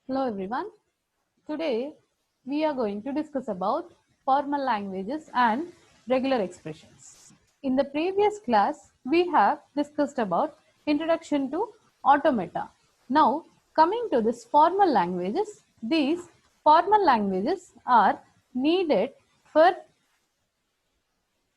Hello everyone. Today we are going to discuss about formal languages and regular expressions. In the previous class we have discussed about introduction to automata. Now coming to this formal languages, these formal languages are needed for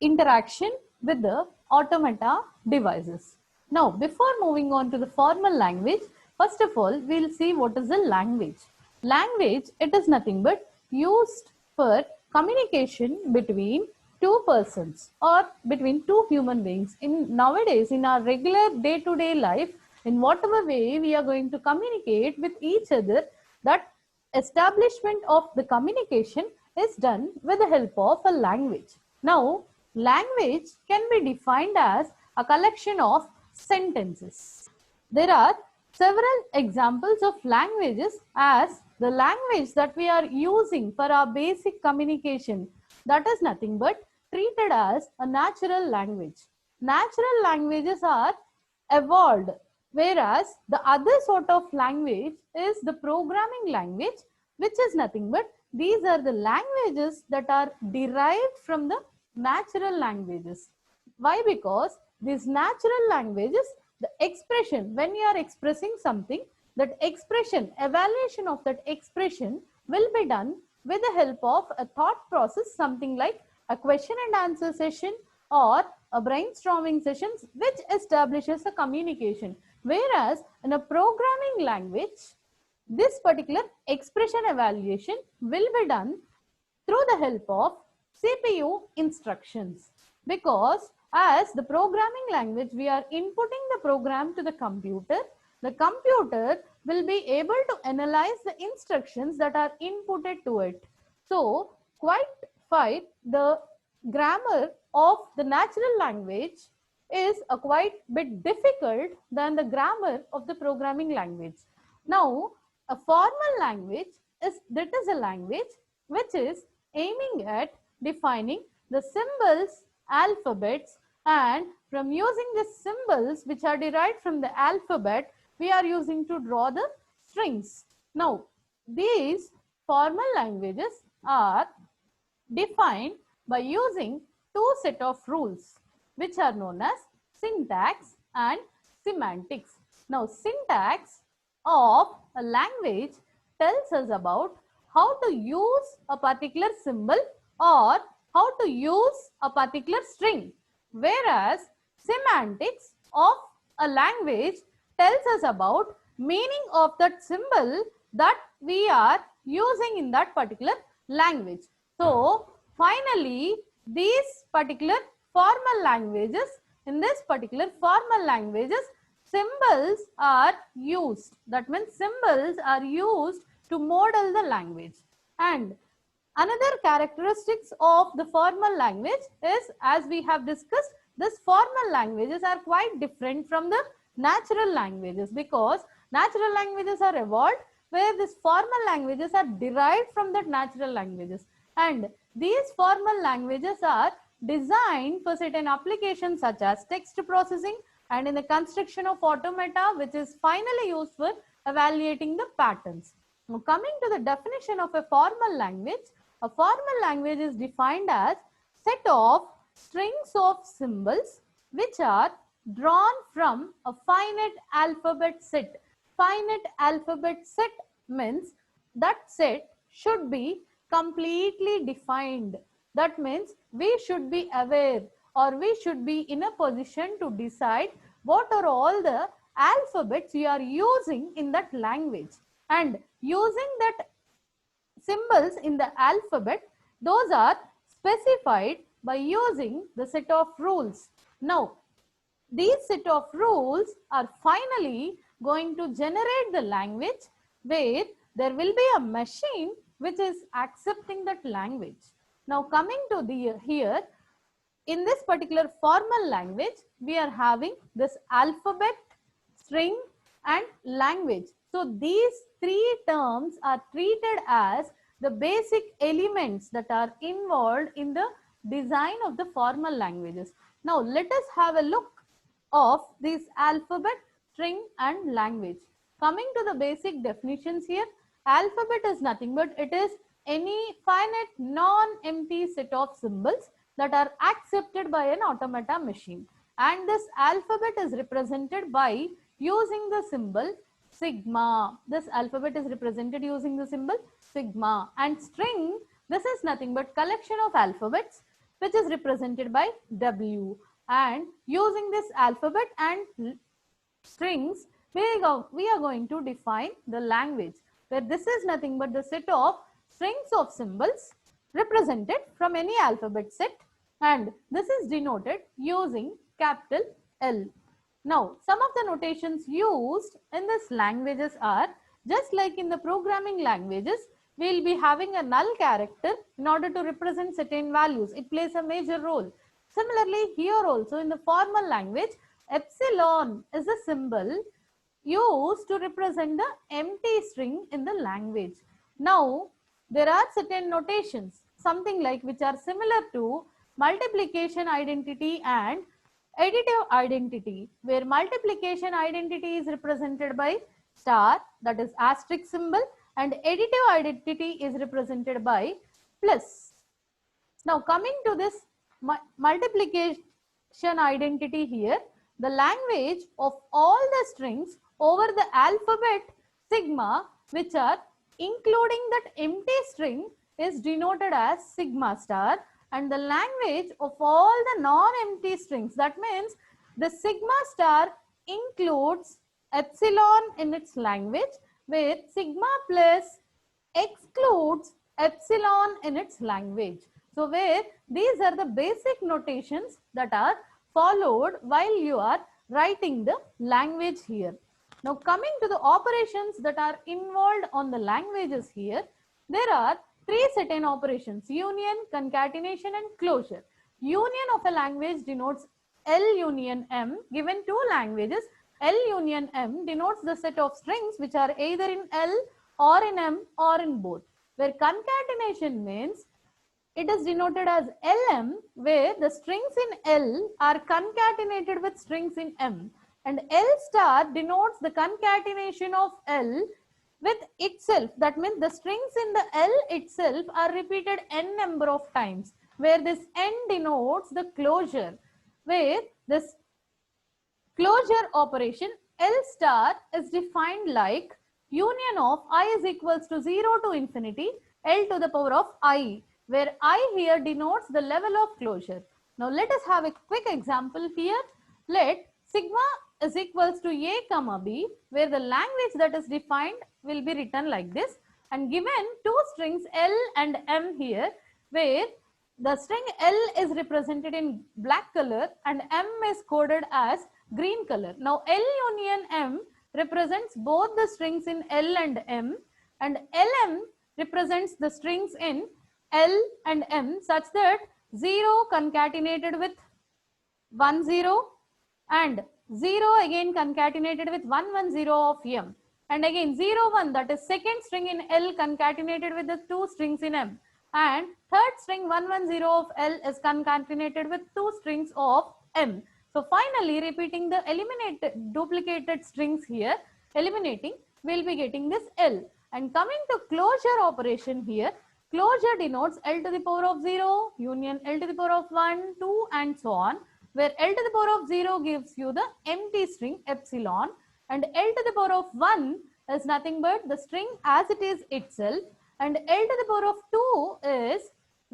interaction with the automata devices. Now, before moving on to the formal language, first of all, we'll see what is a language. Language, it is nothing but used for communication between two persons or between two human beings. In nowadays, in our regular day-to-day life, in whatever way we are going to communicate with each other, that establishment of the communication is done with the help of a language. Now, language can be defined as a collection of sentences. There are several examples of languages as the language that we are using for our basic communication, that is nothing but treated as a natural language. Natural languages are evolved, whereas the other sort of language is the programming language, which is nothing but these are the languages that are derived from the natural languages. Why? Because these natural languages, the expression, when you are expressing something, that expression, evaluation of that expression will be done with the help of a thought process, something like a question and answer session or a brainstorming sessions, which establishes a communication. Whereas in a programming language, this particular expression evaluation will be done through the help of CPU instructions, because as the programming language we are inputting the program to the computer will be able to analyze the instructions that are inputted to it. So quite the grammar of the natural language is a quite bit difficult than the grammar of the programming language. Now, a formal language is a language which is aiming at defining the symbols, alphabets, and from using the symbols which are derived from the alphabet, we are using to draw the strings. Now, these formal languages are defined by using two set of rules which are known as syntax and semantics. Now, syntax of a language tells us about how to use a particular symbol or how to use a particular string, whereas semantics of a language tells us about meaning of that symbol that we are using in that particular language. So, finally, these particular formal languages, in this particular formal languages, symbols are used. That means symbols are used to model the language. And another characteristics of the formal language is, as we have discussed, this formal languages are quite different from the natural languages, because natural languages are evolved where these formal languages are derived from the natural languages, and these formal languages are designed for certain applications such as text processing and in the construction of automata, which is finally used for evaluating the patterns. Now, coming to the definition of a formal language is defined as set of strings of symbols which are drawn from a finite alphabet set. Finite alphabet set means that set should be completely defined. That means we should be aware or we should be in a position to decide what are all the alphabets we are using in that language, and using that symbols in the alphabet, those are specified by using the set of rules. Now, these set of rules are finally going to generate the language where there will be a machine which is accepting that language. Now, coming to the here, in this particular formal language, we are having this alphabet, string, and language. So these three terms are treated as the basic elements that are involved in the design of the formal languages. Now let us have a look of this alphabet, string, and language. Coming to the basic definitions here, Alphabet is nothing but it is any finite non-empty set of symbols that are accepted by an automata machine. And this alphabet is represented by using the symbol sigma. This alphabet is represented using the symbol sigma. And string, this is nothing but collection of alphabets which is represented by W. And using this alphabet and strings, we are going to define the language, where this is nothing but the set of strings of symbols represented from any alphabet set, and this is denoted using capital L. Now, some of the notations used in this languages are, just like in the programming languages, we will be having a null character in order to represent certain values. It plays a major role. Similarly, here also in the formal language, epsilon is a symbol used to represent the empty string in the language. Now, there are certain notations, something like which are similar to multiplication identity and additive identity, where multiplication identity is represented by star, that is asterisk symbol, and additive identity is represented by plus. Now, coming to this multiplication identity here, the language of all the strings over the alphabet sigma, which are including that empty string, is denoted as sigma star, and the language of all the non-empty strings, that means the sigma star includes epsilon in its language, where sigma plus excludes epsilon in its language. So, where these are the basic notations that are followed while you are writing the language here. Now, coming to the operations that are involved on the languages here, there are three certain operations: union, concatenation and closure. Union of a language denotes L union M. Given two languages, L union M denotes the set of strings which are either in L or in M or in both. Where concatenation means it is denoted as LM, where the strings in L are concatenated with strings in M, and L star denotes the concatenation of L with itself. That means the strings in the L itself are repeated n number of times, where this n denotes the closure, where this closure operation L star is defined like union of I is equals to 0 to infinity L to the power of I, where I here denotes the level of closure. Now, let us have a quick example here. Let sigma is equals to a comma b, where the language that is defined will be written like this, and given two strings L and M here, where the string L is represented in black color and M is coded as green color. Now, L union M represents both the strings in L and M, and LM represents the strings in L and M, such that 0 concatenated with 1 0 and 0 again concatenated with 1 1 0 of M, and again 0 1, that is second string in L concatenated with the two strings in M, and third string 1 1 0 of L is concatenated with two strings of M. So, finally repeating the eliminated duplicated strings here, eliminating, we will be getting this L. And coming to closure operation here, closure denotes L to the power of 0 union L to the power of 1, 2 and so on, where L to the power of 0 gives you the empty string epsilon, and L to the power of 1 is nothing but the string as it is itself, and L to the power of 2 is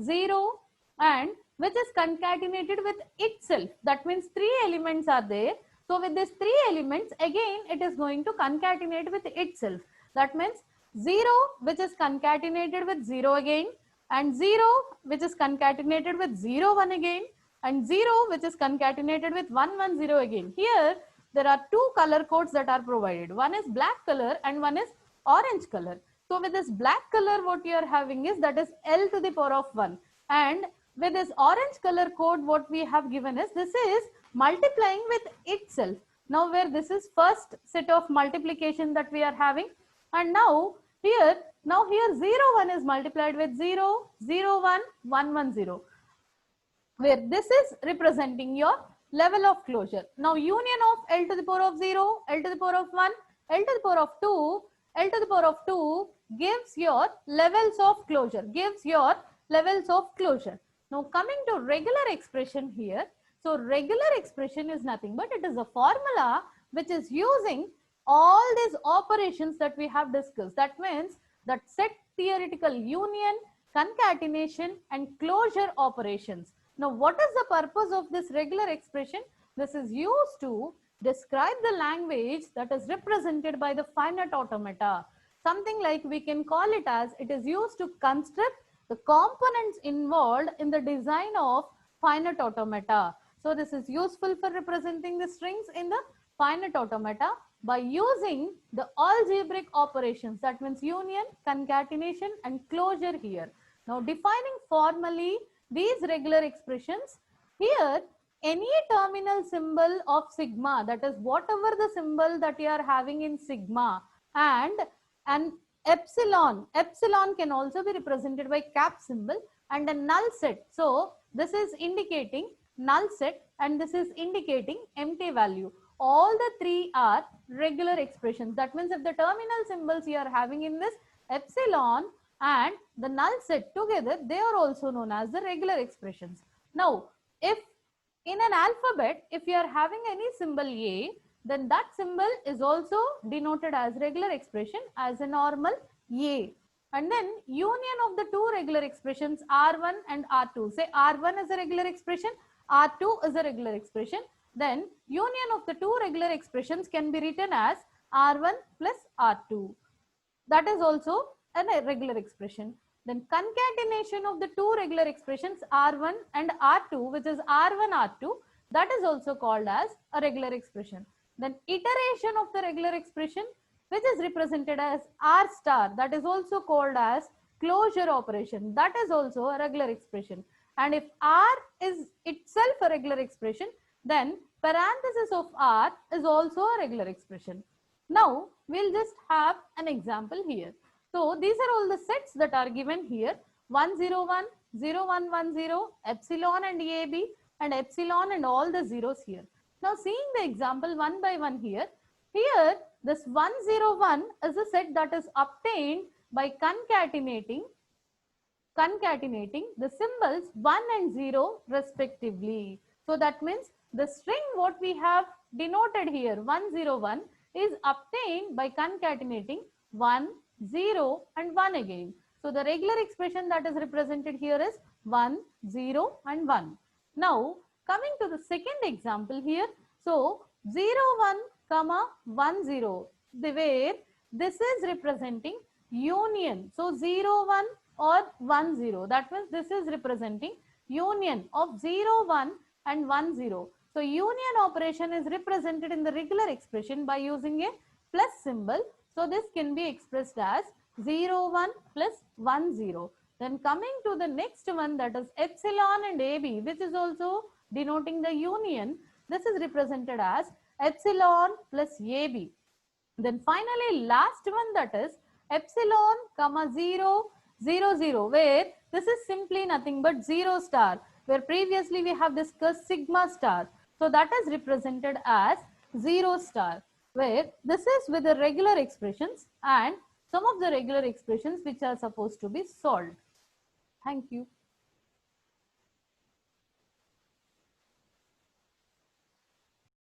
0 and which is concatenated with itself. That means three elements are there. So, with these three elements, again it is going to concatenate with itself. That means 0 which is concatenated with 0 again, and 0 which is concatenated with 0 1 again, and 0 which is concatenated with 1 1 0 again. Here there are two color codes that are provided. One is black color and one is orange color. So, with this black color, what you are having is that is L to the power of 1, and with this orange color code, what we have given is this is multiplying with itself. Now, where this is first set of multiplication that we are having, and now here 0 1 is multiplied with 0 0 1 1 1 0, where this is representing your level of closure. Now, union of L to the power of 0, L to the power of 1, L to the power of 2, L to the power of 2 gives your levels of closure, Now coming to regular expression here. So regular expression is nothing but it is a formula which is using all these operations that we have discussed. That means that set theoretical union, concatenation and closure operations. Now what is the purpose of this regular expression? This is used to describe the language that is represented by the finite automata. Something like we can call it as it is used to construct the components involved in the design of finite automata. So this is useful for representing the strings in the finite automata by using the algebraic operations, that means union, concatenation and closure here. Now defining formally these regular expressions, here any terminal symbol of sigma, that is whatever the symbol that you are having in sigma, and an epsilon can also be represented by cap symbol, and a null set. So this is indicating null set and this is indicating empty value. All the three are regular expressions. That means if the terminal symbols you are having in this epsilon and the null set together, they are also known as the regular expressions. Now if in an alphabet, if you are having any symbol A, then that symbol is also denoted as regular expression as a normal A. And then union of the two regular expressions R1 and R2. Say R1 is a regular expression, R2 is a regular expression. Then union of the two regular expressions can be written as R1 plus R2. That is also a regular expression. Then concatenation of the two regular expressions R1 and R2, which is R1, R2, that is also called as a regular expression. Then iteration of the regular expression, which is represented as R star, that is also called as closure operation. That is also a regular expression. And if R is itself a regular expression, then parenthesis of R is also a regular expression. Now we'll just have an example here. So these are all the sets that are given here: 101, 0110, epsilon and AB, and epsilon and all the zeros here. Now seeing the example one by one here, this 101 is a set that is obtained by concatenating the symbols 1 and 0 respectively. So that means the string what we have denoted here 101 is obtained by concatenating 1, 0 and 1 again. So the regular expression that is represented here is 1, 0 and 1. Now coming to the second example here. So 0, 1, comma 1, 0, where this is representing union. So 0, 1 or 1, 0. That means this is representing union of 0, 1 and 1, 0. So union operation is represented in the regular expression by using a plus symbol. So this can be expressed as 0, 1 plus 1, 0. Then coming to the next one, that is epsilon and AB, which is also denoting the union. This is represented as epsilon plus AB. Then finally last one, that is epsilon comma 0, 0, 0, where this is simply nothing but 0 star, where previously we have discussed sigma star. So that is represented as 0 star, where this is with the regular expressions and some of the regular expressions which are supposed to be solved. Thank you.